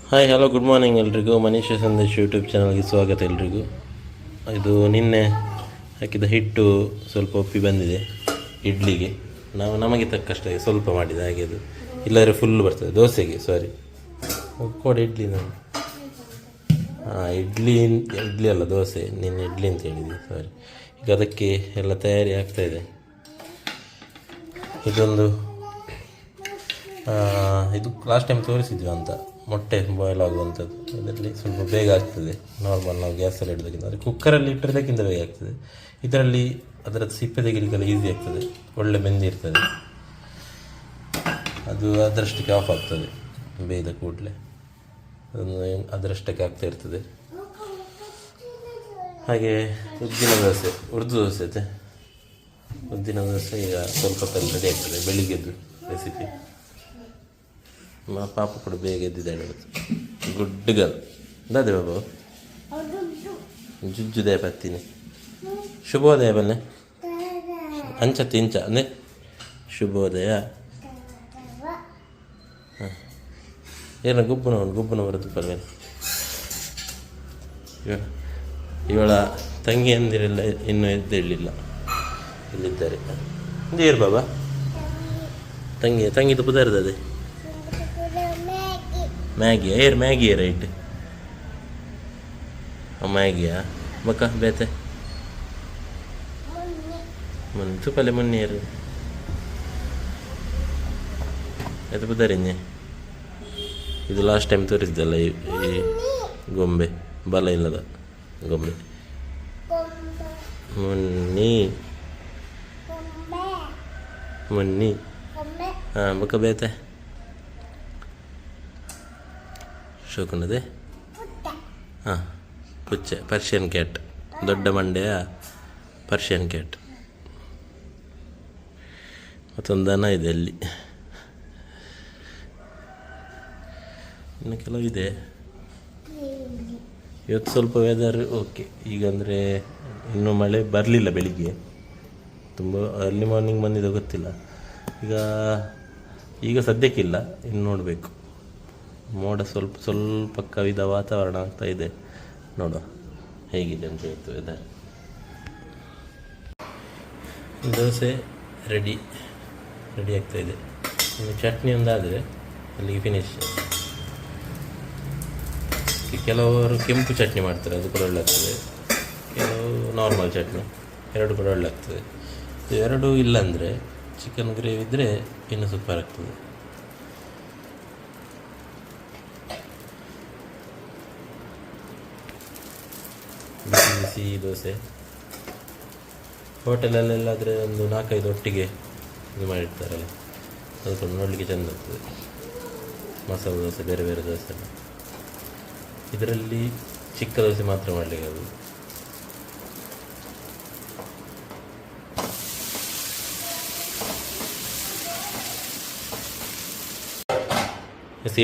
Hi hello good morning ಎಲ್ರಿಗೂ. Manish Sandesh YouTube ಚಾನಲ್ಗೆ ಸ್ವಾಗತ ಎಲ್ರಿಗೂ. ಇದು ನಿನ್ನೆ ಹಾಕಿದ ಹಿಟ್ಟು ಸ್ವಲ್ಪ ಒಪ್ಪಿ ಬಂದಿದೆ ಇಡ್ಲಿಗೆ. ನಮಗೆ ತಕ್ಕಷ್ಟೇ ಸ್ವಲ್ಪ ಮಾಡಿದೆ ಹಾಗೆ, ಅದು ಇಲ್ಲದ್ರೆ ಫುಲ್ ಬರ್ತದೆ ದೋಸೆಗೆ. ಸಾರಿ ಕೊಡಿ ಇಡ್ಲಿ ನಾನು ಇಡ್ಲಿ ಅಲ್ಲ ದೋಸೆ, ನಿನ್ನೆ ಇಡ್ಲಿ ಅಂತ ಹೇಳಿದೆ ಸಾರಿ. ಈಗ ಅದಕ್ಕೆ ಎಲ್ಲ ತಯಾರಿ ಆಗ್ತಾಯಿದೆ. ಇದು ಲಾಸ್ಟ್ ಟೈಮ್ ತೋರಿಸಿದ್ವಿ ಅಂತ ಮೊಟ್ಟೆ ಬಾಯ್ಲ್ ಆಗುವಂಥದ್ದು. ಇದರಲ್ಲಿ ಸ್ವಲ್ಪ ಬೇಗ ಆಗ್ತದೆ, ನಾರ್ಮಲ್ ನಾವು ಗ್ಯಾಸಲ್ಲಿ ಇಡೋದಕ್ಕಿಂತ. ಅಂದರೆ ಕುಕ್ಕರಲ್ಲಿ ಇಟ್ಟಿರೋದಕ್ಕಿಂತ ಬೇಗ ಆಗ್ತದೆ. ಇದರಲ್ಲಿ ಅದರದ್ದು ಸಿಪ್ಪೆ ತೆಗಿಲಿಕ್ಕೆಲ್ಲ ಈಸಿ ಆಗ್ತದೆ, ಒಳ್ಳೆ ಬೆಂದಿರ್ತದೆ. ಅದು ಅದರಷ್ಟಕ್ಕೆ ಆಫ್ ಆಗ್ತದೆ ಬೇಯ್ದ ಕೂಡಲೇ, ಅದನ್ನು ಅದರಷ್ಟಕ್ಕೆ ಆಗ್ತಾ ಇರ್ತದೆ. ಹಾಗೆ ಉದ್ದಿನ ದೋಸೆ, ಉರ್ದು ದೋಸೆ ಐತೆ. ಉದ್ದಿನ ದೋಸೆ ಈಗ ಸ್ವಲ್ಪ ಹೊತ್ತಲ್ಲಿ ರೆಡಿ ಆಗ್ತದೆ. ಬೆಳಿಗ್ಗೆದ್ದು ರೆಸಿಪಿ. ಪಾಪ ಕೂಡ ಬೇಗ ಎದ್ದಿದ್ದಾಳೆ, ಗುಡ್ ಗರ್ಲ್. ದಾದೆ ಬಾಬು ಜುಜ್ಜುದೇ ಬರ್ತೀನಿ. ಶುಭೋದಯ ಬನ್ನೆ ಅಂಚತ್ತಿ ಇಂಚ ಅಂದೆ ಶುಭೋದಯ. ಹಾಂ ಏನು ಗುಬ್ಬನ ಬರೋದು ಪರ್ವೇನು. ಇವಳ ತಂಗಿಯಂದಿರೆಲ್ಲ ಇನ್ನೂ ಎದ್ದೇಳಲಿಲ್ಲ, ಇಲ್ಲಿದ್ದಾರೆ. ದೇರ್ ಬಾಬಾ ತಂಗಿದು ಪುದರ್ದದೆ ಮ್ಯಾಗಿಯಾ ಮ್ಯಾಗಿಯಾ ರೈಟ್ ಮ್ಯಾಗಿಯಾ ಬಕ್ಕ ಬೇತೆ ತುಪ್ಪಲೆ ಮುನ್ನೇರು ಅದು ಬುದರಿನ್ನೆ. ಇದು ಲಾಸ್ಟ್ ಟೈಮ್ ತೋರಿಸಿದ್ದಲ್ಲ ಈ ಗೊಂಬೆ, ಬಲ ಇಲ್ಲದ ಗೊಂಬೆ. ಮುನ್ನಿ ಹಾಂ ಬಕ್ಕ ಬೇತೆ ಶೋಕುಂಡದೆ. ಹಾಂ ಪುಚ್ಚೆ ಪರ್ಷಿಯನ್ ಕ್ಯಾಟ್, ದೊಡ್ಡ ಮಂಡೆಯ ಪರ್ಷಿಯನ್ ಕ್ಯಾಟ್. ಮತ್ತೊಂದು ದನ ಇದೆ ಅಲ್ಲಿ. ಇನ್ನು ಕೆಲವು ಇದೆ. ಇವತ್ತು ಸ್ವಲ್ಪ ವೆದರ್ ಓಕೆ. ಈಗ ಅಂದರೆ ಇನ್ನೂ ಮಳೆ ಬರಲಿಲ್ಲ ಬೆಳಿಗ್ಗೆ, ತುಂಬ ಅರ್ಲಿ ಮಾರ್ನಿಂಗ್ ಬಂದಿದೆ ಗೊತ್ತಿಲ್ಲ. ಈಗ ಸದ್ಯಕ್ಕಿಲ್ಲ, ಇನ್ನು ನೋಡಬೇಕು. ಮೋಡ ಸ್ವಲ್ಪ ಕವಿದ ವಾತಾವರಣ ಆಗ್ತಾ ಇದೆ. ನೋಡುವ ಹೇಗಿದೆ ಅಂತ ಹೇಳ್ತು ವೆದರ್. ದೋಸೆ ರೆಡಿ ಆಗ್ತಾ ಇದೆ. ಇನ್ನು ಚಟ್ನಿ ಒಂದಾದರೆ ಅಲ್ಲಿಗೆ ಫಿನಿಶ್. ಕೆಲವರು ಕೆಂಪು ಚಟ್ನಿ ಮಾಡ್ತಾರೆ, ಅದು ಕೂಡ ಒಳ್ಳೆ ಆಗ್ತದೆ. ಕೆಲವು ನಾರ್ಮಲ್ ಚಟ್ನಿ, ಎರಡು ಕೂಡ ಒಳ್ಳೆ ಆಗ್ತದೆ. ಎರಡೂ ಇಲ್ಲಾಂದರೆ ಚಿಕನ್ ಗ್ರೇವಿ ಇದ್ದರೆ ಇನ್ನೂ ಸೂಪರ್ ಆಗ್ತದೆ. ಬಿಸಿ ದೋಸೆ ಹೋಟೆಲಲ್ಲೆಲ್ಲಾದರೆ ಒಂದು 4-5 ಒಟ್ಟಿಗೆ ಇದು ಮಾಡಿರ್ತಾರಲ್ಲ, ಅದಕ್ಕೆ ನೋಡಲಿಕ್ಕೆ ಚೆಂದ ಆಗ್ತದೆ. ಮಸಾಲೆ ದೋಸೆ, ಬೇರೆ ಬೇರೆ ದೋಸೆ ಎಲ್ಲ. ಇದರಲ್ಲಿ ಚಿಕ್ಕ ದೋಸೆ ಮಾತ್ರ ಮಾಡಲಿಕ್ಕೆ ಆಗೋದು.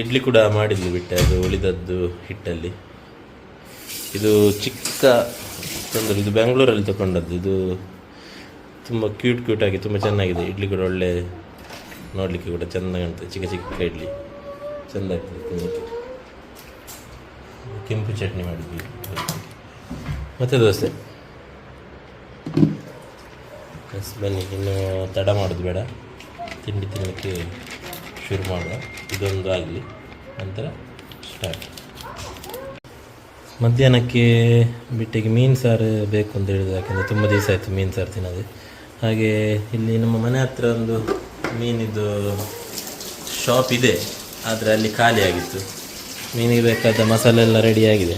ಇಡ್ಲಿ ಕೂಡ ಮಾಡಿದ್ವಿ ಬಿಟ್ಟೆ, ಅದು ಉಳಿದದ್ದು ಹಿಟ್ಟಲ್ಲಿ. ಇದು ಚಿಕ್ಕ ತೊಂದರೆ, ಇದು ಬೆಂಗಳೂರಲ್ಲಿ ತಗೊಂಡದ್ದು. ಇದು ತುಂಬ ಕ್ಯೂಟಾಗಿ ತುಂಬ ಚೆನ್ನಾಗಿದೆ. ಇಡ್ಲಿ ಕೂಡ ಒಳ್ಳೆ ನೋಡಲಿಕ್ಕೆ ಕೂಡ ಚೆಂದ ಕಾಣ್ತದೆ. ಚಿಕ್ಕ ಇಡ್ಲಿ ಚೆಂದ ಆಗ್ತದೆ ತಿನ್ನಲಿಕ್ಕೆ. ಕೆಂಪು ಚಟ್ನಿ ಮಾಡಿದ್ವಿ ಮತ್ತು ದೋಸೆ. ಬನ್ನಿ, ಇನ್ನು ತಡ ಮಾಡೋದು ಬೇಡ, ತಿಂಡಿ ತಿನ್ನಲಿಕ್ಕೆ ಶುರು ಮಾಡುವ. ಇದೊಂದು ಆಗಲಿ, ನಂತರ ಸ್ಟಾರ್ಟ್. ಮಧ್ಯಾಹ್ನಕ್ಕೆ ಬಿಟ್ಟಿಗೆ ಮೀನು ಸಾರು ಬೇಕು ಅಂತ ಹೇಳಿದ್ರು, ಯಾಕೆಂದರೆ ತುಂಬ ದಿವಸ ಆಯಿತು ಮೀನು ಸಾರು ತಿನ್ನೋದು. ಹಾಗೆ ಇಲ್ಲಿ ನಮ್ಮ ಮನೆ ಹತ್ರ ಒಂದು ಮೀನಿದ್ದು ಶಾಪ್ ಇದೆ, ಆದರೆ ಅಲ್ಲಿ ಖಾಲಿ ಆಗಿತ್ತು. ಮೀನಿಗೆ ಬೇಕಾದ ಮಸಾಲೆ ಎಲ್ಲ ರೆಡಿಯಾಗಿದೆ.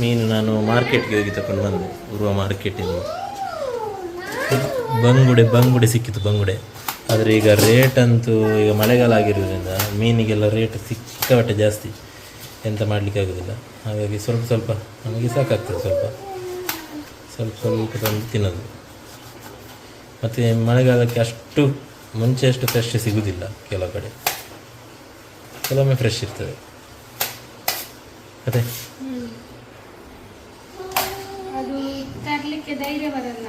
ಮೀನು ನಾನು ಮಾರ್ಕೆಟ್ಗೆ ಹೋಗಿ ತಗೊಂಡು ಬಂದೆ, ಉರುವ ಮಾರ್ಕೆಟಿಂದ. ಬಂಗುಡೆ ಸಿಕ್ಕಿತು, ಬಂಗುಡೆ. ಆದರೆ ಈಗ ರೇಟ್ ಅಂತೂ, ಈಗ ಮಳೆಗಾಲ ಆಗಿರೋದ್ರಿಂದ ಮೀನಿಗೆಲ್ಲ ರೇಟ್ ಸಿಕ್ಕಾಪಟ್ಟೆ ಜಾಸ್ತಿ, ಎಂತ ಮಾಡಲಿಕ್ಕೆ ಆಗೋದಿಲ್ಲ. ಹಾಗಾಗಿ ಸ್ವಲ್ಪ ನಮಗೆ ಸಾಕಾಗ್ತದೆ, ಸ್ವಲ್ಪ ತಂದು ತಿನ್ನೋದು. ಮತ್ತು ಮಳೆಗಾಲಕ್ಕೆ ಅಷ್ಟು ಮುಂಚೆ ಅಷ್ಟು ಫ್ರೆಶ್ ಸಿಗೋದಿಲ್ಲ, ಕೆಲವು ಕಡೆ ಕೆಲವೊಮ್ಮೆ ಫ್ರೆಶ್ ಇರ್ತದೆ. ಅದೇ ಅದು ತರಲಿಕ್ಕೆ ಧೈರ್ಯ ಬರಲ್ಲ,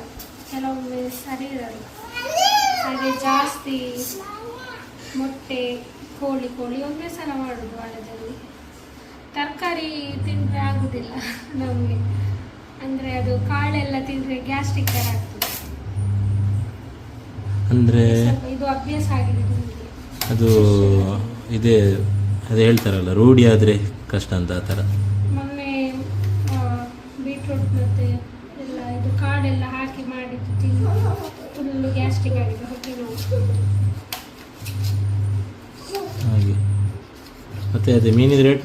ಕೆಲವೊಮ್ಮೆ ಸರಿ ಇರಲ್ಲ. ಹಾಗೆ ಜಾಸ್ತಿ ಮೊಟ್ಟೆ ಕೋಳಿ ಒಮ್ಮೆ ಸಲ ಮಾಡೋದು ವಾರದಲ್ಲಿ. ತರಕಾರಿ ತಿಂದರೆ ಆಗುದಿಲ್ಲ ನಮಗೆ, ಅಂದರೆ ಅದು ಕಾಳೆಲ್ಲ ತಿಂದರೆ ಗ್ಯಾಸ್ಟ್ರಿಕ್ ಥರ ಆಗ್ತದೆ. ಅಂದರೆ ಸ್ವಲ್ಪ ಇದು ಅಭ್ಯಾಸ ಆಗಿದೆ ನಿಮಗೆ. ಅದು ಇದೇ ಅದೇ ಹೇಳ್ತಾರಲ್ಲ, ರೂಢಿ ಆದರೆ ಕಷ್ಟ ಅಂತ ಆ ಥರ. ಮೊನ್ನೆ ಬೀಟ್ರೂಟ್ ಮತ್ತು ಎಲ್ಲ ಇದು ಕಾಳೆಲ್ಲ ಹಾಕಿ ಮಾಡಿದ್ದು ತಿಂದು ಫುಲ್ಲು ಗ್ಯಾಸ್ಟ್ರಿಕ್ ಆಗಿದೆ, ಹೊಟ್ಟೆ ನೋವು. ಹಾಗೆ ಮತ್ತು ಅದೇ ಮೀನಿದ ರೇಟ್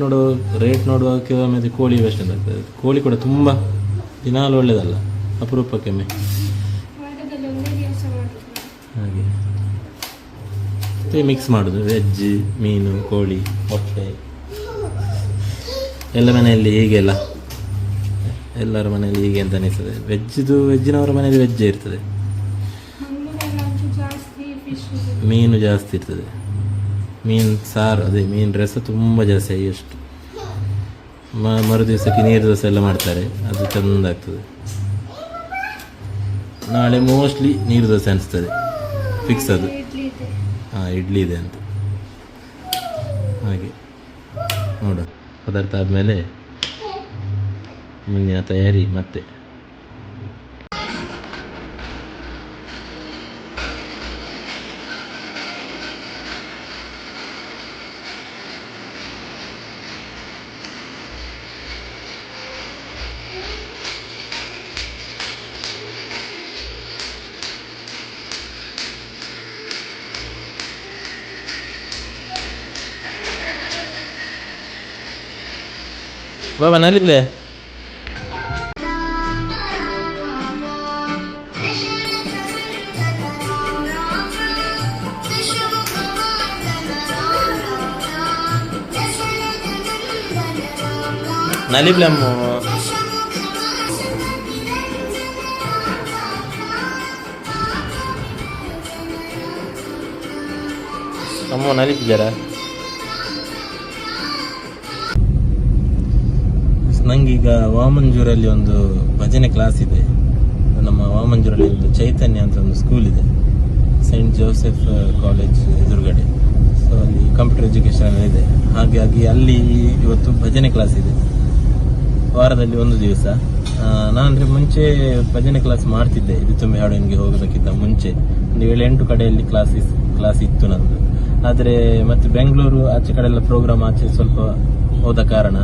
ನೋಡುವಾಗ ಮತ್ತು ಕೋಳಿ ಬೆಸ್ಟ್ ಅಂತ ಆಗ್ತದೆ. ಕೋಳಿ ಕೂಡ ತುಂಬ ದಿನಾಲು ಒಳ್ಳೆಯದಲ್ಲ, ಅಪರೂಪಕ್ಕೊಮ್ಮೆ ವಾರದಲ್ಲಿ ಒಂದೇ ದಿವಸ ಮಾಡಿದ್ರು. ಹಾಗೆ ಮತ್ತು ಮಿಕ್ಸ್ ಮಾಡೋದು ವೆಜ್, ಮೀನು, ಕೋಳಿ, ಮೊಟ್ಟೆ ಎಲ್ಲ ಮನೆಯಲ್ಲಿ ಹೀಗೆಲ್ಲ, ಎಲ್ಲರ ಮನೆಯಲ್ಲಿ ಹೀಗೆ ಅಂತ ಅನಿಸ್ತದೆ. ವೆಜ್ಜಿನವರ ಮನೆಯಲ್ಲಿ ವೆಜ್ಜೇ ಇರ್ತದೆ, ಮಂಗಳೂರಲ್ಲಂತೂ ಜಾಸ್ತಿ ಫಿಶ್. ಮೀನು ಜಾಸ್ತಿ ಇರ್ತದೆ. ಮೀನು ಸಾರು, ಅದೇ ಮೀನು ರಸ ತುಂಬ ಜಾಸ್ತಿ, ಎಷ್ಟು ಮರು ದಿವಸಕ್ಕೆ ನೀರು ದೋಸೆ ಎಲ್ಲ ಮಾಡ್ತಾರೆ, ಅದು ಚೆಂದ ಆಗ್ತದೆ. ನಾಳೆ ಮೋಸ್ಟ್ಲಿ ನೀರು ದೋಸೆ ಅನಿಸ್ತದೆ, ಫಿಕ್ಸ್ ಅದು. ಇಡ್ಲಿ ಇದೆ. ಹಾಂ, ಇಡ್ಲಿ ಇದೆ ಅಂತ. ಹಾಗೆ ನೋಡು, ಪದಾರ್ಥ ಆದಮೇಲೆ ಮುಂದಿನ ತಯಾರಿ ಮತ್ತೆ. ಬಾಬಾ ನಲ್ಲಿದ್ದೆ ನಲಿಬ್ಲೆ ಅಮ್ಮ. ಅಮ್ಮ ನಲಿಪಿದ್ದಾರಾ? ನಂಗೀಗ ವಾಮಂಜೂರಲ್ಲಿ ಒಂದು ಭಜನೆ ಕ್ಲಾಸ್ ಇದೆ. ನಮ್ಮ ವಾಮಂಜೂರಲ್ಲಿ ಒಂದು ಚೈತನ್ಯ ಅಂತ ಒಂದು ಸ್ಕೂಲ್ ಇದೆ, ಸೈಂಟ್ ಜೋಸೆಫ್ ಕಾಲೇಜ್ ಎದುರುಗಡೆ. ಸೊ ಅಲ್ಲಿ ಕಂಪ್ಯೂಟರ್ ಎಜುಕೇಷನ್ ಇದೆ. ಹಾಗಾಗಿ ಅಲ್ಲಿ ಇವತ್ತು ಭಜನೆ ಕ್ಲಾಸ್ ಇದೆ, ವಾರದಲ್ಲಿ ಒಂದು ದಿವಸ. ನಾನು ಅಂದರೆ ಮುಂಚೆ ಭಜನೆ ಕ್ಲಾಸ್ ಮಾಡ್ತಿದ್ದೆ, ಇದು ತುಂಬಿ ಹಾಡೋನಿಗೆ ಹೋಗೋದಕ್ಕಿಂತ ಮುಂಚೆ ಒಂದು 7-8 ಕಡೆಯಲ್ಲಿ ಕ್ಲಾಸ್ ಇತ್ತು ನಂದು. ಆದರೆ ಮತ್ತೆ ಬೆಂಗಳೂರು ಆಚೆ ಕಡೆ ಎಲ್ಲ ಪ್ರೋಗ್ರಾಮ್ ಆಚೆ ಸ್ವಲ್ಪ ಹೋದ ಕಾರಣ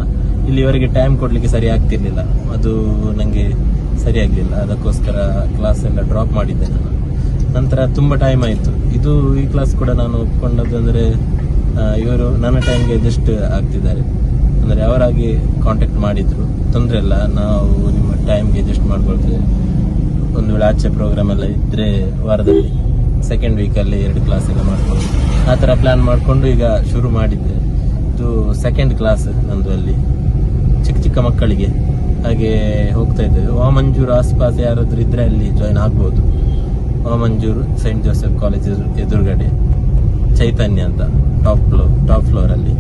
ಇಲ್ಲಿವರೆಗೆ ಟೈಮ್ ಕೊಡಲಿಕ್ಕೆ ಸರಿ ಆಗ್ತಿರ್ಲಿಲ್ಲ, ಅದು ನನಗೆ ಸರಿ ಆಗಲಿಲ್ಲ. ಅದಕ್ಕೋಸ್ಕರ ಕ್ಲಾಸ್ ಎಲ್ಲ ಡ್ರಾಪ್ ಮಾಡಿದ್ದೆ ನಾನು. ನಂತರ ತುಂಬ ಟೈಮ್ ಆಯಿತು. ಈ ಕ್ಲಾಸ್ ಕೂಡ ನಾನು ಒಪ್ಕೊಂಡದ್ದು ಅಂದರೆ ಇವರು ನನ್ನ ಟೈಮ್ಗೆ ಅಡ್ಜಸ್ಟ್ ಆಗ್ತಿದ್ದಾರೆ, ಅಂದರೆ ಅವರಾಗಿ ಕಾಂಟ್ಯಾಕ್ಟ್ ಮಾಡಿದ್ರು, ತೊಂದರೆ ಇಲ್ಲ, ನಾವು ನಿಮ್ಮ ಟೈಮ್ಗೆ ಅಡ್ಜಸ್ಟ್ ಮಾಡ್ಕೊಳ್ತೇವೆ. ಒಂದು ವೇಳೆ ಆಚೆ ಪ್ರೋಗ್ರಾಮ್ ಎಲ್ಲ ಇದ್ದರೆ ವಾರದಲ್ಲಿ ಸೆಕೆಂಡ್ ವೀಕಲ್ಲಿ 2 ಕ್ಲಾಸ್ ಎಲ್ಲ ಮಾಡ್ಕೊಂಡು ಆ ಥರ ಪ್ಲ್ಯಾನ್ ಮಾಡಿಕೊಂಡು ಈಗ ಶುರು ಮಾಡಿದ್ದೆ. ಇದು ಸೆಕೆಂಡ್ ಕ್ಲಾಸ್ ನಂದು, ಅಲ್ಲಿ ಚಿಕ್ಕ ಚಿಕ್ಕ ಮಕ್ಕಳಿಗೆ ಹಾಗೆ ಹೋಗ್ತಾ ಇದ್ದೇವೆ. ವಾಮಂಜೂರು ಆಸ್ಪಾಸ್ ಯಾರಾದರೂ ಇದ್ದರೆ ಅಲ್ಲಿ ಜಾಯ್ನ್ ಆಗ್ಬೋದು. ವಾಮಂಜೂರು ಸೈಂಟ್ ಜೋಸೆಫ್ ಕಾಲೇಜ್ ಎದುರುಗಡೆ ಚೈತನ್ಯ ಅಂತ ಟಾಪ್ ಫ್ಲೋರಲ್ಲಿ.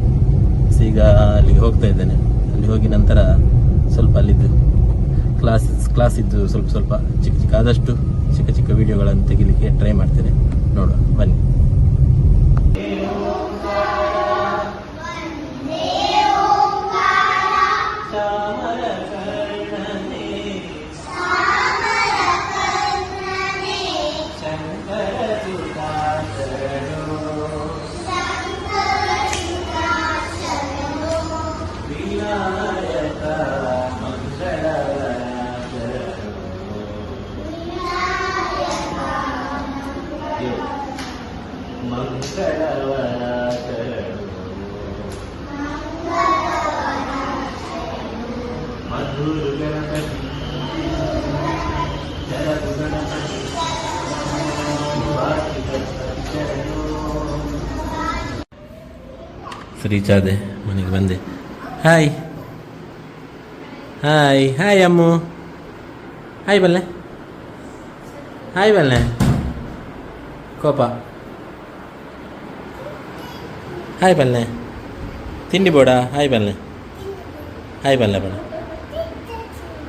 ಈಗ ಅಲ್ಲಿಗೆ ಹೋಗ್ತಾ ಇದ್ದೇನೆ. ಅಲ್ಲಿ ಹೋಗಿ ನಂತರ ಸ್ವಲ್ಪ ಅಲ್ಲಿದ್ದು ಕ್ಲಾಸ್ ಇದ್ದು ಸ್ವಲ್ಪ ಆದಷ್ಟು ಚಿಕ್ಕ ವಿಡಿಯೋಗಳನ್ನು ತೆಗಿಲಿಕ್ಕೆ ಟ್ರೈ ಮಾಡ್ತೇನೆ. ನೋಡುವ ಬನ್ನಿ. ರೀಚ್ ಆದೆ, ಮನೆಗೆ ಬಂದೆ. ಹಾಯ್ ಅಮ್ಮು, ಹಾಯ್ ಬಲ್ಲೆ, ಕೋಪ, ಹಾಯ್ ಬಲ್ಲೆ, ತಿಂಡಿ ಬೋಡ, ಹಾಯ್ ಬಲ್ಲೆ ಬೇಡ,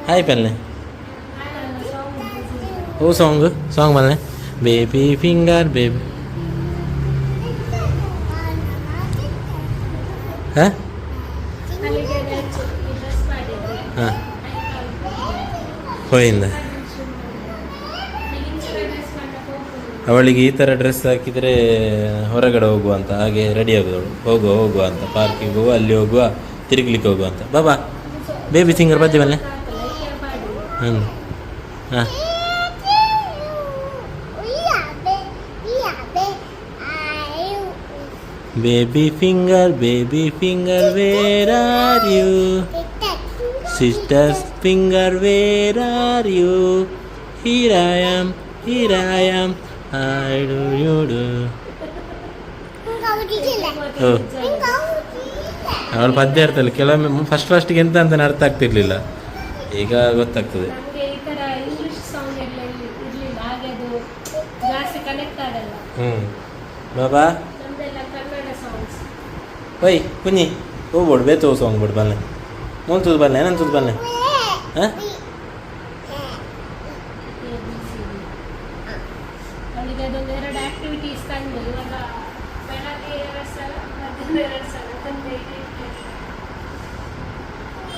ಹಾಯ್ ಬಲ್ಲೆ. ಓ ಸಾಂಗ್ ಬಲ್ಲೆ, ಬೇಬಿ ಫಿಂಗರ್ ಬೇಬಿ. ಹಾಂ ಹೋಯಿಂದ ಅವಳಿಗೆ ಈ ಥರ ಡ್ರೆಸ್ ಹಾಕಿದರೆ ಹೊರಗಡೆ ಹೋಗುವ ಅಂತ, ಹಾಗೆ ರೆಡಿ ಆಗೋದವಳು. ಹೋಗುವ ಅಂತ, ಪಾರ್ಕಿಗೆ ಹೋಗುವ, ಅಲ್ಲಿ ಹೋಗುವ, ತಿರುಗ್ಲಿಕ್ಕೆ ಹೋಗುವ ಅಂತ. ಬಾಬಾ ಬೇಬಿ ಸಿಂಗರ್ ಬಜ್ಜಿವಲ್ಲೇ. ಹಾಂ ಹಾಂ baby finger where are you, sisters finger where are you, here I am I do you do. ಅವಳು ಪದ್ಯ ಇರ್ತಲ್ಲ ಕೆಲವೊಮ್ಮೆ ಫಸ್ಟಿಗೆ ಎಂತ ಅಂತ ಅರ್ಥ ಆಗ್ತಿರ್ಲಿಲ್ಲ, ಈಗ ಗೊತ್ತಾಗ್ತದೆ. ಬಾಬಾ ಓಯ್ ಕುഞ്ഞി ಹೋಗ್ಬೋಡು ಬೇತು ಸಾಂಗ್ ಬಿಡು ಬಲ್ಲೆ ಮುಂತುದು ಬಲ್ಲೆ ಏನಂತದ್ದು ಬಲ್ಲೆ. ಹಾಂ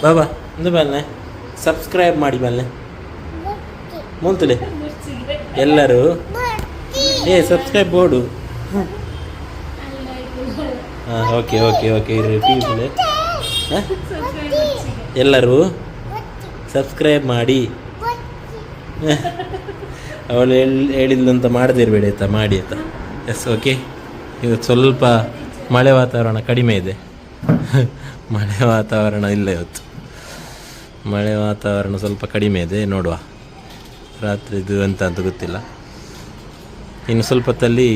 ಬಾಬಾ ಒಂದು ಬಲ್ಲೆ ಸಬ್ಸ್ಕ್ರೈಬ್ ಮಾಡಿ ಬಲ್ಲೆ ಮುಂತುಲೆ ಎಲ್ಲರೂ ಸಬ್ಸ್ಕ್ರೈಬ್ ಬೋರ್ಡು. ಹಾಂ ಓಕೆ ಇರ್ರಿ ಟಿವಿಲೆ ಎಲ್ಲರೂ ಸಬ್ಸ್ಕ್ರೈಬ್ ಮಾಡಿ. ಅವಳು ಹೇಳಿದ್ಲಂತ ಮಾಡದೇ ಇರಬೇಡಿ ಆಯ್ತಾ, ಮಾಡಿ ಆಯ್ತಾ. Yes okay. ಇವತ್ತು ಸ್ವಲ್ಪ ಮಳೆ ವಾತಾವರಣ ಕಡಿಮೆ ಇದೆ. ಮಳೆ ವಾತಾವರಣ ಇಲ್ಲ ಇವತ್ತು, ಮಳೆ ವಾತಾವರಣ ಸ್ವಲ್ಪ ಕಡಿಮೆ ಇದೆ. ನೋಡುವ ರಾತ್ರಿದು ಅಂತ ಗೊತ್ತಿಲ್ಲ. ಇನ್ನು ಸ್ವಲ್ಪ ಹೊತ್ತಲ್ಲಿ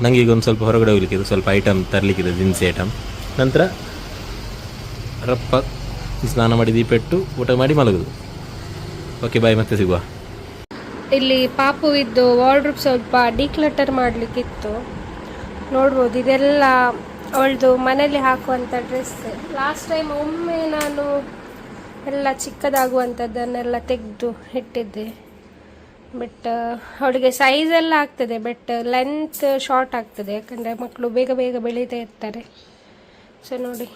ನನಗೆ ಈಗ ಒಂದು ಸ್ವಲ್ಪ ಹೊರಗಡೆ ಹೋಗ್ಲಿಕ್ಕಿದೆ, ಸ್ವಲ್ಪ ಐಟಮ್ ತರಲಿಕ್ಕಿದೆ, ದಿನಸಿ ಐಟಮ್. ನಂತರ ರಪ್ಪ ಸ್ನಾನ ಮಾಡಿ ದೀಪ ಇಟ್ಟು ಊಟ ಮಾಡಿ ಮಲಗೋದು. ಓಕೆ ಬಾಯ್, ಮತ್ತೆ ಸಿಗುವ. ಇಲ್ಲಿ ಪಾಪುವಿದ್ದು ವಾರ್ಡ್ರೋಬ್ ಸ್ವಲ್ಪ ಡಿಕ್ಲಟರ್ ಮಾಡಲಿಕ್ಕಿತ್ತು. ನೋಡ್ಬೋದು ಇದೆಲ್ಲ ಅವಳದು ಮನೇಲಿ ಹಾಕುವಂಥ ಡ್ರೆಸ್. ಲಾಸ್ಟ್ ಟೈಮ್ ಒಮ್ಮೆ ನಾನು ಎಲ್ಲ ಚಿಕ್ಕದಾಗುವಂಥದ್ದನ್ನೆಲ್ಲ ತೆಗೆದು ಇಟ್ಟಿದ್ದೆ. ಬಟ್ ಅವಳಿಗೆ ಸೈಜ್ ಎಲ್ಲ ಆಗ್ತದೆ, ಬಟ್ ಲೆಂತ್ ಶಾರ್ಟ್ ಆಗ್ತದೆ, ಯಾಕಂದರೆ ಮಕ್ಕಳು ಬೇಗ ಬೇಗ ಬೆಳೀತಾ ಇರ್ತಾರೆ. ಸೊ ನೋಡಿ,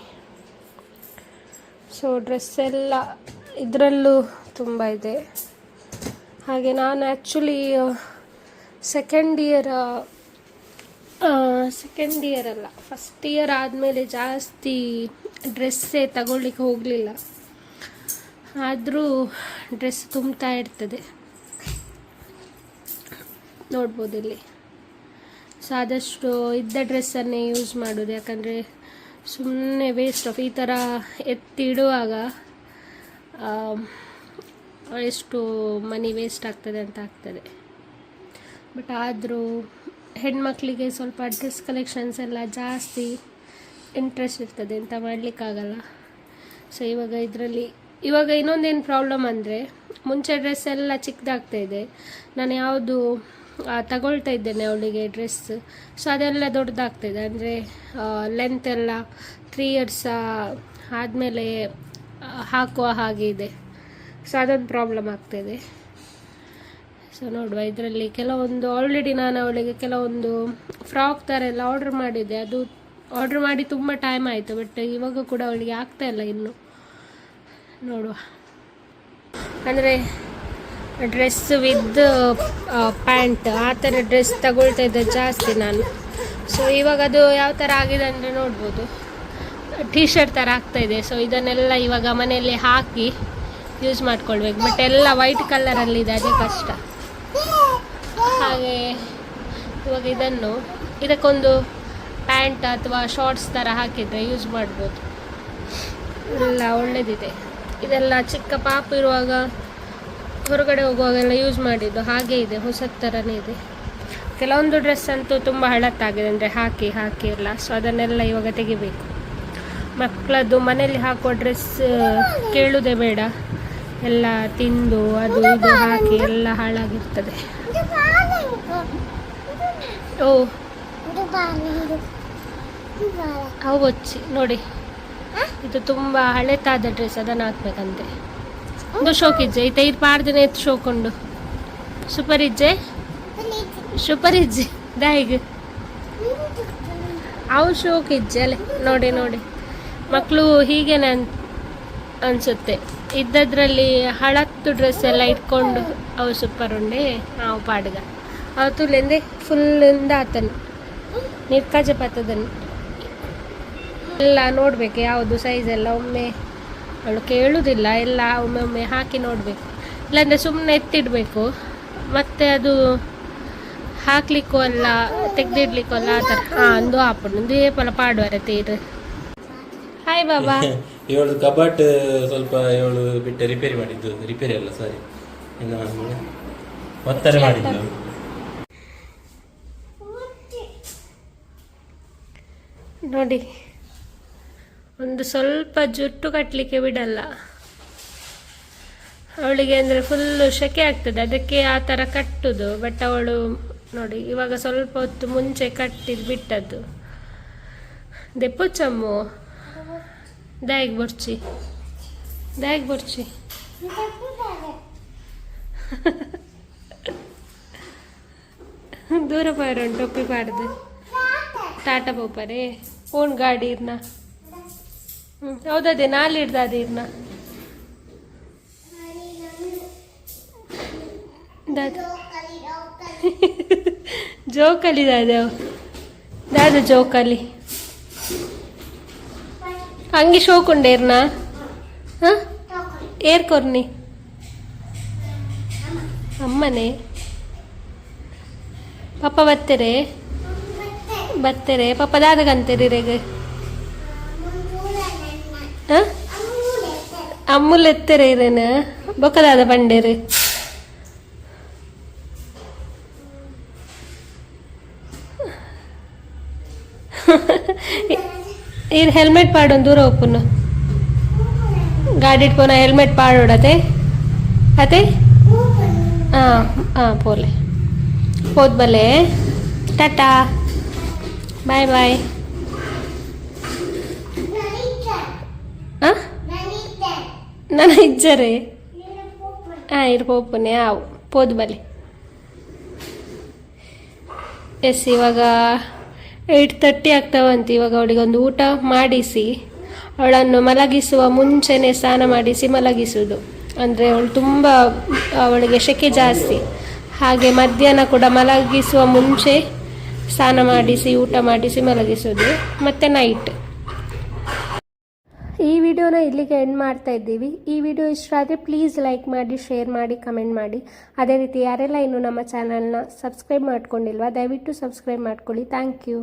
ಸೊ ಡ್ರೆಸ್ ಎಲ್ಲ ಇದರಲ್ಲೂ ತುಂಬ ಇದೆ. ಹಾಗೆ ನಾನು ಆ್ಯಕ್ಚುಲಿ ಸೆಕೆಂಡ್ ಇಯರ್ ಅಲ್ಲ, ಫಸ್ಟ್ ಇಯರ್ ಆದಮೇಲೆ ಜಾಸ್ತಿ ಡ್ರೆಸ್ಸೇ ತಗೊಳ್ಳಿಕ್ಕೆ ಹೋಗಲಿಲ್ಲ. ಆದರೂ ಡ್ರೆಸ್ ತುಂಬ್ತಾ ಇರ್ತದೆ, ನೋಡ್ಬೋದು ಇಲ್ಲಿ. ಸೊ ಆದಷ್ಟು ಇದ್ದ ಡ್ರೆಸ್ಸನ್ನೇ ಯೂಸ್ ಮಾಡೋದು, ಯಾಕಂದರೆ ಸುಮ್ಮನೆ ವೇಸ್ಟ್ ಆಫ್ ಈ ಥರ ಎತ್ತಿಡುವಾಗ ಎಷ್ಟು ಮನಿ ವೇಸ್ಟ್ ಆಗ್ತದೆ ಅಂತ ಆಗ್ತದೆ. ಬಟ್ ಆದರೂ ಹೆಣ್ಮಕ್ಳಿಗೆ ಸ್ವಲ್ಪ ಡ್ರೆಸ್ ಕಲೆಕ್ಷನ್ಸ್ ಎಲ್ಲ ಜಾಸ್ತಿ ಇಂಟ್ರೆಸ್ಟ್ ಇರ್ತದೆ, ಅಂತ ಮಾಡಲಿಕ್ಕಾಗಲ್ಲ. ಸೊ ಇವಾಗ ಇನ್ನೊಂದೇನು ಪ್ರಾಬ್ಲಮ್ ಅಂದರೆ, ಮುಂಚೆ ಡ್ರೆಸ್ ಎಲ್ಲ ಚಿಕ್ಕದಾಗ್ತಾಯಿದೆ. ನಾನು ಯಾವುದು ತಗೊಳ್ತಾ ಇದ್ದೇನೆ ಅವಳಿಗೆ ಡ್ರೆಸ್, ಸೊ ಅದೆಲ್ಲ ದೊಡ್ಡದಾಗ್ತಾಯಿದೆ. ಅಂದರೆ ಲೆಂತ್ ಎಲ್ಲ 3 ಇಯರ್ಸ್ ಆದಮೇಲೆ ಹಾಕುವ ಹಾಗೆ ಇದೆ. ಸೊ ಅದೊಂದು ಪ್ರಾಬ್ಲಮ್ ಆಗ್ತಾಯಿದೆ. ಸೊ ನೋಡುವ, ಇದರಲ್ಲಿ ಕೆಲವೊಂದು ಆಲ್ರೆಡಿ ನಾನು ಅವಳಿಗೆ ಕೆಲವೊಂದು ಫ್ರಾಕ್ ಥರ ಎಲ್ಲ ಆರ್ಡ್ರ್ ಮಾಡಿದ್ದೆ. ಅದು ಆರ್ಡ್ರ್ ಮಾಡಿ ತುಂಬ ಟೈಮ್ ಆಯಿತು, ಬಟ್ ಇವಾಗ ಕೂಡ ಅವಳಿಗೆ ಆಗ್ತಾಯಿಲ್ಲ ಇನ್ನು. ನೋಡುವ, ಅಂದರೆ ಡ್ರೆಸ್ ವಿತ್ ಪ್ಯಾಂಟ್ ಆ ಥರ ಡ್ರೆಸ್ ತಗೊಳ್ತಾ ಇದ್ದೆ ಜಾಸ್ತಿ ನಾನು. ಸೊ ಇವಾಗ ಅದು ಯಾವ ಥರ ಆಗಿದೆ ಅಂದರೆ ನೋಡ್ಬೋದು, ಟೀ ಶರ್ಟ್ ಥರ ಆಗ್ತಾಯಿದೆ. ಸೊ ಇದನ್ನೆಲ್ಲ ಇವಾಗ ಮನೆಯಲ್ಲಿ ಹಾಕಿ ಯೂಸ್ ಮಾಡ್ಕೊಳ್ಬೇಕು. ಬಟ್ ಎಲ್ಲ ವೈಟ್ ಕಲರಲ್ಲಿದೆ, ಅದೇ ಕಷ್ಟ. ಹಾಗೆ ಇವಾಗ ಇದಕ್ಕೊಂದು ಪ್ಯಾಂಟ್ ಅಥವಾ ಶಾರ್ಟ್ಸ್ ಥರ ಹಾಕಿದರೆ ಯೂಸ್ ಮಾಡ್ಬೋದು, ಎಲ್ಲ ಒಳ್ಳೆಯದಿದೆ. ಇದೆಲ್ಲ ಚಿಕ್ಕ ಪಾಪು ಇರುವಾಗ ಹೊರಗಡೆ ಹೋಗುವಾಗೆಲ್ಲ ಯೂಸ್ ಮಾಡಿದ್ದು, ಹಾಗೆ ಇದೆ, ಹೊಸದ ಥರನೇ ಇದೆ. ಕೆಲವೊಂದು ಡ್ರೆಸ್ ಅಂತೂ ತುಂಬ ಹಳತ್ತಾಗಿದೆ, ಅಂದರೆ ಹಾಕಿ ಎಲ್ಲ. ಸೊ ಅದನ್ನೆಲ್ಲ ಇವಾಗ ತೆಗಿಬೇಕು. ಮಕ್ಕಳದ್ದು ಮನೇಲಿ ಹಾಕುವ ಡ್ರೆಸ್ ಕೇಳುವುದೇ ಬೇಡ, ಎಲ್ಲ ತಿಂದು ಅದು ಇದು ಹಾಕಿ ಎಲ್ಲ ಹಾಳಾಗಿರ್ತದೆ. ಓ ಅವು ಬಚ್ಚಿ ನೋಡಿ, ಇದು ತುಂಬ ಹಳೆತಾದ ಡ್ರೆಸ್, ಅದನ್ನು ಹಾಕ್ಬೇಕಂತೆ. ಒಂದು ಶೋಕಿಜ್ಜೆ ಈತ ಇದು ಪಾರ್ದಿನ ಎತ್ತು ಶೋಕೊಂಡು ಸೂಪರ್ ಇಜ್ಜೆ ದಾಯಿಗೆ ಅವು ಶೋಕಿಜ್ಜೆ ಅಲ್ಲೇ. ನೋಡಿ ಮಕ್ಕಳು ಹೀಗೇನೆ ಅನಿಸುತ್ತೆ. ಇದ್ದದ್ರಲ್ಲಿ ಹಳತ್ತು ಡ್ರೆಸ್ ಎಲ್ಲ ಇಟ್ಕೊಂಡು ಅವು ಸೂಪರ್ ಉಂಡೆ ಅವು ಪಾಡ್ಗ ಅವು ತುಲೆಂದೆ ಫುಲ್ಲಿಂದ ಆತನು ನಿರ್ಕಾಜ ಪಾತದನ್ನು ಎಲ್ಲ ನೋಡಬೇಕು ಯಾವುದು ಸೈಜ್ ಎಲ್ಲ ಒಮ್ಮೆ ಅವಳು ಕೇಳುವುದಿಲ್ಲ, ಎಲ್ಲ ಒಮ್ಮೆ ಒಮ್ಮೆ ಹಾಕಿ ನೋಡಬೇಕು. ಇಲ್ಲಾಂದರೆ ಸುಮ್ಮನೆ ಎತ್ತಿಡಬೇಕು, ಮತ್ತು ಅದು ಹಾಕ್ಲಿಕ್ಕೂ ಅಲ್ಲ ತೆಗೆದಿಡ್ಲಿಕ್ಕೂ ಅಲ್ಲ ಆ ಥರ. ಅಂದು ಹಾಪುಂಡು ದೇಪಲ ಪಾಡುವರೆ ತೀರು. ಹಾಯ್ ಬಾಬಾ. ಇವಳು ಕಬಾಟ್ ಸ್ವಲ್ಪ ಇವಳು ಬಿಟ್ಟು ರಿಪೇರಿ ಮಾಡಿದ್ದು, ರಿಪೇರಿ ಅಲ್ಲ ಸಾರಿ ಒತ್ತಾರೆ ಮಾಡಿದ್ದು. ನೋಡಿ ಒಂದು ಸ್ವಲ್ಪ ಜುಟ್ಟು ಕಟ್ಟಲಿಕ್ಕೆ ಬಿಡಲ್ಲ ಅವಳಿಗೆ, ಅಂದರೆ ಫುಲ್ಲು ಸೆಕೆ ಆಗ್ತದೆ ಅದಕ್ಕೆ ಆ ಥರ ಕಟ್ಟುದು. ಬಟ್ ಅವಳು ನೋಡಿ ಇವಾಗ ಸ್ವಲ್ಪ ಹೊತ್ತು ಮುಂಚೆ ಕಟ್ಟಿದ್ದು ಬಿಟ್ಟದ್ದು. ದೆಪ್ಪು ಚಮ್ಮು ದಾಯಿಗೆ ಬರ್ಚಿ ದೂರ ಪಾರು ಟೊಪ್ಪಿ ಪಾಡ್ದು ಟಾಟಾ ಪೋಪರೆ ಓನ್ ಗಾಡಿ ಇರ್ನ ಹೌದದೇ ನಾಲ್ ಹಿಡ್ದಾದೆ ಇರ್ನ ಜೋಕಲಿ ದಾದ ಜೋಕಲಿ ಹಂಗೆ ಶೋಕುಂಡೆ ಇರ್ನ ಏರ್ ಕೊರ್ನಿ ಅಮ್ಮನೆ ಪಪ್ಪ ಬತ್ತರೆ ಪಪ್ಪ ದಾದಗಂತೀರಿ ರೇಗ ಅಮ್ಮುಲ್ ಎತ್ತರೆ ಇರೇನ ಬೊಕ್ಕದಾದ ಬಂಡೇರಿ ಇದು ಹೆಲ್ಮೆಟ್ ಪಾಡೊಂದು ದೂರ ಒಪ್ಪುನ ಗಾಡಿ ಇಟ್ಪೋನ ಹೆಲ್ಮೆಟ್ ಪಾಡೋಡತೆ ಅದೇ ಪೋಲೆ ಹೋದ್ ಬಲೆ ಟಾಟಾ ಬಾಯ್ ಬಾಯ್. ನನ್ನ ಇಜ್ಜರೆ ಇರು ಪೋಪುನೆ ಆವು ಪೋದ್ ಬಲೆ. ಎಸ್ ಇವಾಗ 8:30 ಆಗ್ತಾವಂತ. ಇವಾಗ ಅವಳಿಗೆ ಒಂದು ಊಟ ಮಾಡಿಸಿ ಅವಳನ್ನು ಮಲಗಿಸುವ ಮುಂಚೆನೇ ಸ್ನಾನ ಮಾಡಿಸಿ ಮಲಗಿಸುವುದು. ಅಂದರೆ ಅವಳಿಗೆ ಸೆಕೆ ಜಾಸ್ತಿ, ಹಾಗೆ ಮಧ್ಯಾಹ್ನ ಕೂಡ ಮಲಗಿಸುವ ಮುಂಚೆ ಸ್ನಾನ ಮಾಡಿಸಿ ಊಟ ಮಾಡಿಸಿ ಮಲಗಿಸೋದು, ಮತ್ತು ನೈಟ್. ಈ ವಿಡಿಯೋನ ಇಲ್ಲಿಗೆ ಎಂಡ್ ಮಾಡ್ತಾ ಇದ್ದೀವಿ. ಈ ವಿಡಿಯೋ ಇಷ್ಟ ಆದರೆ ಪ್ಲೀಸ್ ಲೈಕ್ ಮಾಡಿ, ಶೇರ್ ಮಾಡಿ, ಕಮೆಂಟ್ ಮಾಡಿ. ಅದೇ ರೀತಿ ಯಾರೆಲ್ಲ ಇನ್ನೂ ನಮ್ಮ ಚಾನಲ್ನ ಸಬ್ಸ್ಕ್ರೈಬ್ ಮಾಡ್ಕೊಂಡಿಲ್ವಾ ದಯವಿಟ್ಟು ಸಬ್ಸ್ಕ್ರೈಬ್ ಮಾಡ್ಕೊಳ್ಳಿ. Thank you.